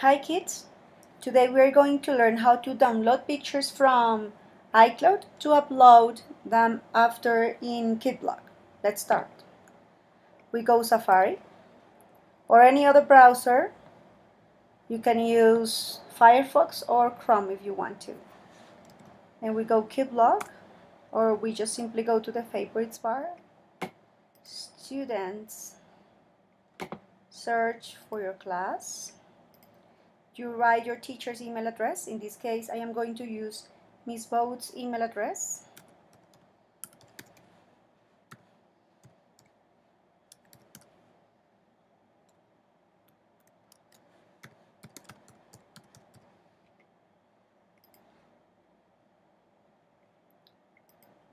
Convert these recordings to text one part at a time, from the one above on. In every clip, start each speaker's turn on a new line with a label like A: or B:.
A: Hi kids! Today we are going to learn how to download pictures from iCloud to upload them after in Kidblog. Let's start. We go Safari or any other browser. You can use Firefox or Chrome if you want to. And we go Kidblog, or we just simply go to the favorites bar. Students, search for your class. You write your teacher's email address. In this case, I am going to use Miss Boat's email address.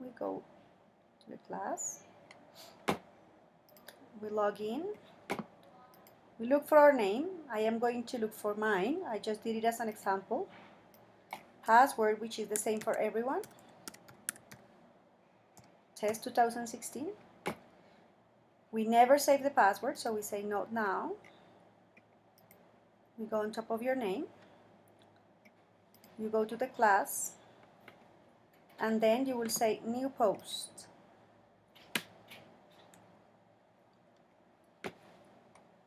A: We go to the class. We log in. We look for our name. I am going to look for mine. I just did it as an example. Password, which is the same for everyone. Test 2016. We never save the password, so we say not now. We go on top of your name. You go to the class, and then you will say new post.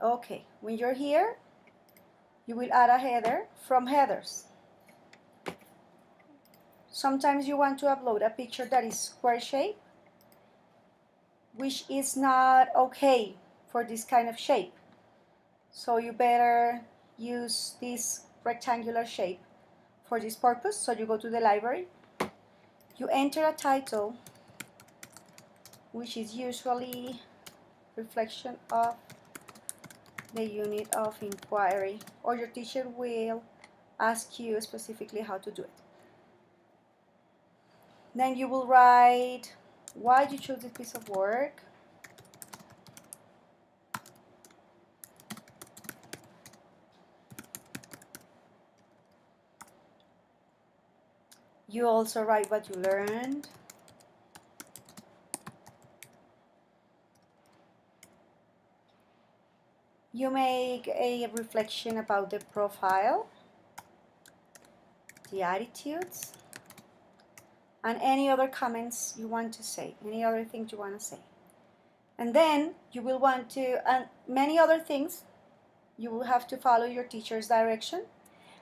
A: Okay, when you're here, you will add a header from headers. Sometimes you want to upload a picture that is square shape, which is not okay for this kind of shape. So you better use this rectangular shape for this purpose. So you go to the library, you enter a title, which is usually reflection of the unit of inquiry, or your teacher will ask you specifically how to do it. Then you will write why you chose this piece of work. You also write what you learned. You make a reflection about the profile, the attitudes, and any other comments you want to say, any other things you want to say. And then you will want to, and many other things, you will have to follow your teacher's direction.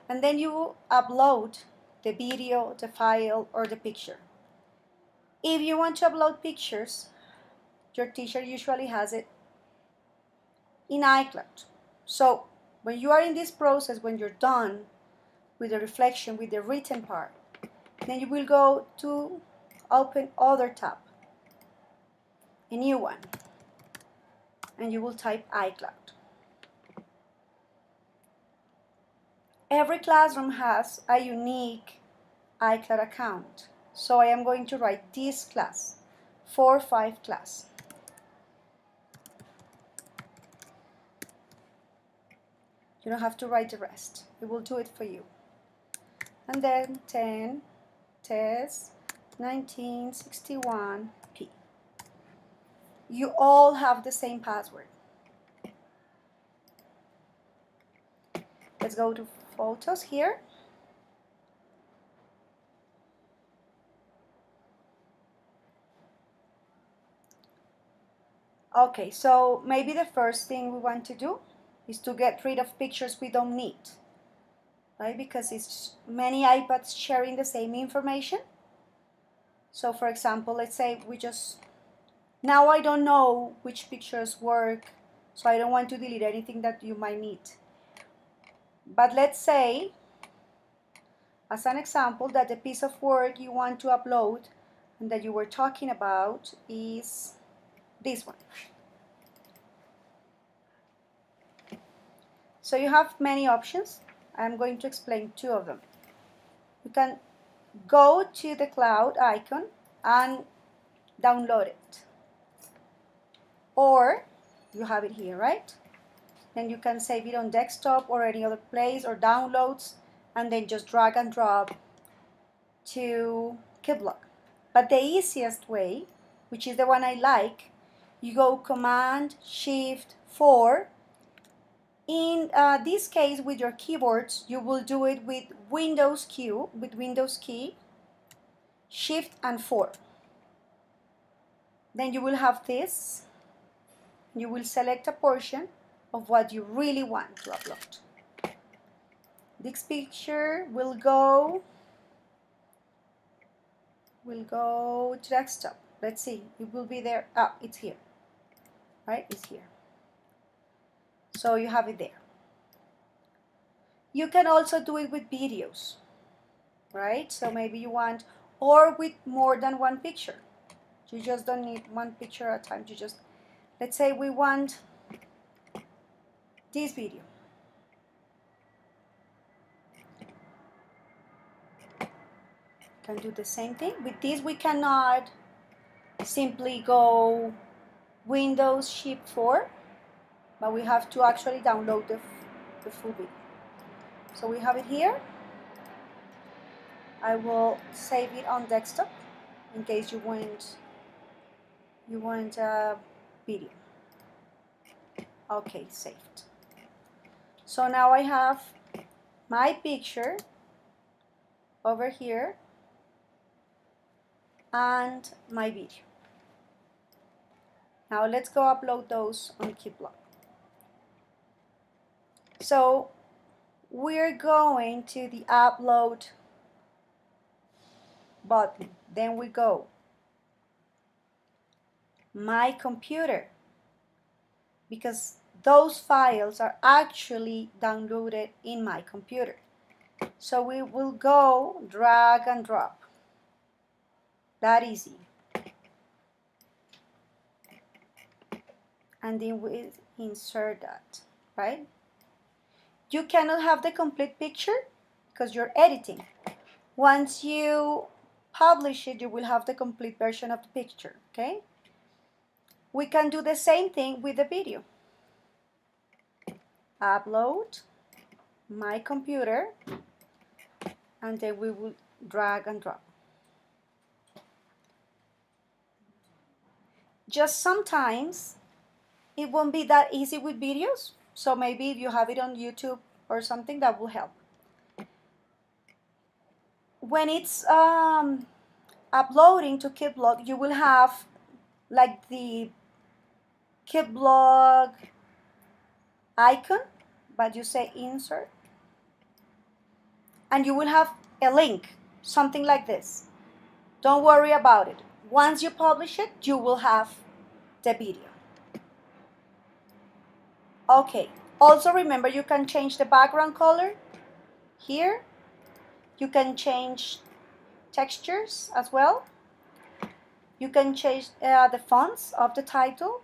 A: And then you will upload the video, the file, or the picture. If you want to upload pictures, your teacher usually has it in iCloud. So when you are in this process, when you're done with the reflection, with the written part, then you will go to open other tab, a new one, and you will type iCloud. Every classroom has a unique iCloud account. So I am going to write this class, 4-5 class. You don't have to write the rest. It will do it for you. And then 10 test 1961p. You all have the same password. Let's go to photos here. Okay, so maybe the first thing we want to do is to get rid of pictures we don't need, right? Because it's many iPads sharing the same information. So for example, let's say now I don't know which pictures work, so I don't want to delete anything that you might need. But let's say, as an example, that the piece of work you want to upload and that you were talking about is this one. So you have many options. I'm going to explain two of them. You can go to the cloud icon and download it. Or you have it here, right? Then you can save it on desktop or any other place, or downloads, and then just drag and drop to Kidblog. But the easiest way, which is the one I like, you go Command-Shift-4, In this case, with your keyboards, you will do it with Windows key, Shift and 4. Then you will have this. You will select a portion of what you really want to upload. This picture will go to desktop. Let's see, it will be there. Ah, it's here, right? It's here. So you have it there. You can also do it with videos, right? So maybe you want, or with more than one picture. You just don't need one picture at a time. You just, let's say we want this video. Can do the same thing. With this we cannot simply go Windows Shift 4, but we have to actually download the full video. So we have it here. I will save it on desktop in case you want a video. Okay, saved. So now I have my picture over here and my video. Now let's go upload those on Kidblog. So we're going to the upload button. Then we go my computer, because those files are actually downloaded in my computer. So we will go drag and drop. That easy. And then we insert that, right? You cannot have the complete picture because you're editing. Once you publish it, you will have the complete version of the picture, okay? We can do the same thing with the video. Upload, my computer, and then we will drag and drop. Just sometimes it won't be that easy with videos, so maybe if you have it on YouTube or something, that will help. When it's uploading to Kidblog, you will have like the Kidblog icon, but you say insert, and you will have a link, something like this. Don't worry about it. Once you publish it, you will have the video. Okay, also remember you can change the background color here. You can change textures as well. You can change the fonts of the title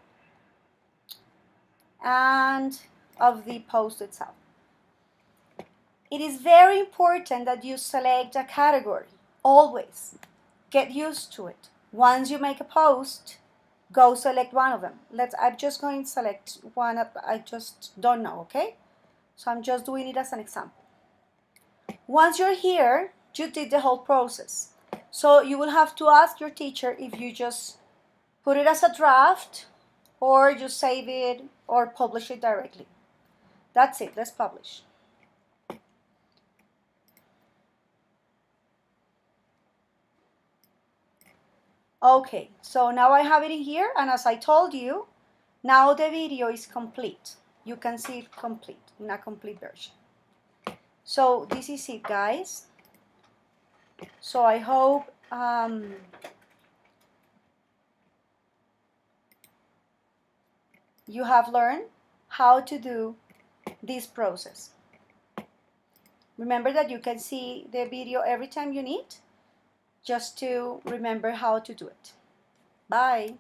A: and of the post itself. It is very important that you select a category, always. Get used to it. Once you make a post, go select one of them. I'm just going to select one I just don't know, okay? So I'm just doing it as an example. Once you're here, you did the whole process. So you will have to ask your teacher if you just put it as a draft or you save it or publish it directly. That's it. Let's publish. Okay, so now I have it in here, and as I told you, now the video is complete. You can see it complete, in a complete version. So this is it, guys. So I hope you have learned how to do this process. Remember that you can see the video every time you need, just to remember how to do it. Bye.